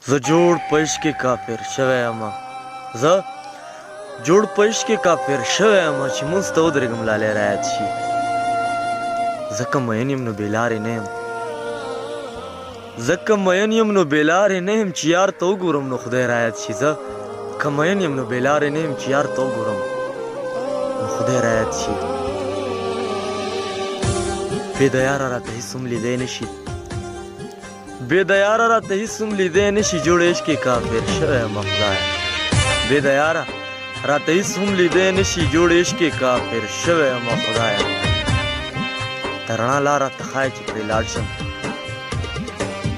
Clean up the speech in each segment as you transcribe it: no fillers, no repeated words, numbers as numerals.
زه جوړ په عشق کې کافر شوی یم زه جوړ په عشق کې کافر شوی یم چې مونځ ته ودرېږم لالی رایاد شي ځکه مین یم نو بېلارې نه یم ځکه مین یم نو بېلارې نه یم چې یار ته وګورم نو خدای رایاد شي زه که مین یم نو بېلارې نه یم چې یار ته وګورم نو خدای رایاد شي بې د یاره راته هېڅ هم لیدی نه شي بې د یاره راته هېڅ هم لیدی نه شي جوړ عشق کې کافر شوی یم خدایه بې د یاره راته هېڅ هم لیدی نه شي جوړ عشق کې کافر شوی یم خدایه د رڼا لار راته ښایه چې پرې لاړ شم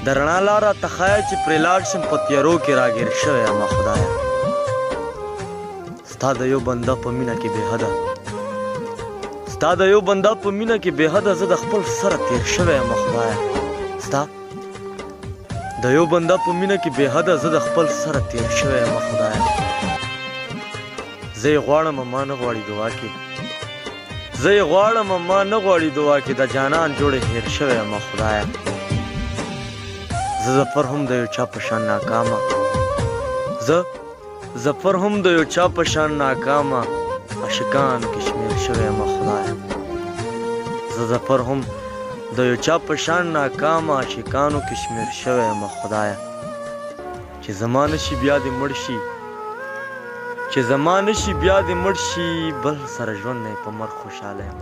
د رڼا لار راته ښایه چې پرې لاړ شم په تیارو کې راګیر شوی یم خدایه ستا د یو بنده په مینه کې بېحده ستا د یو بنده په مینه کې بېحده زه د خپل سره تیر شوی یم خدایه ستا د یو بنده په مینه کې بېحده زه د خپل سره تیر شوی یم خدایه زه یې غواړم ما نه غواړي دعا کې زه یې غواړم ما نه غواړي دعا کې د جانان جوړې هېر شوی یم خدایه زه ظفر هم د یو چا په شان ناکامه زه ظفر هم د یو چا په شان ناکامه عاشقانو کې شمېر شوی یم خدایه زه ظفر هم د یو چا په شان ناکامه عاشقانو کې شمېر شوی یم خدایه چې زما نشي بیا دې مړ شي چې زما نشي بیا دې مړ شي بل سره ژوند نه په مرګ خوشحاله یم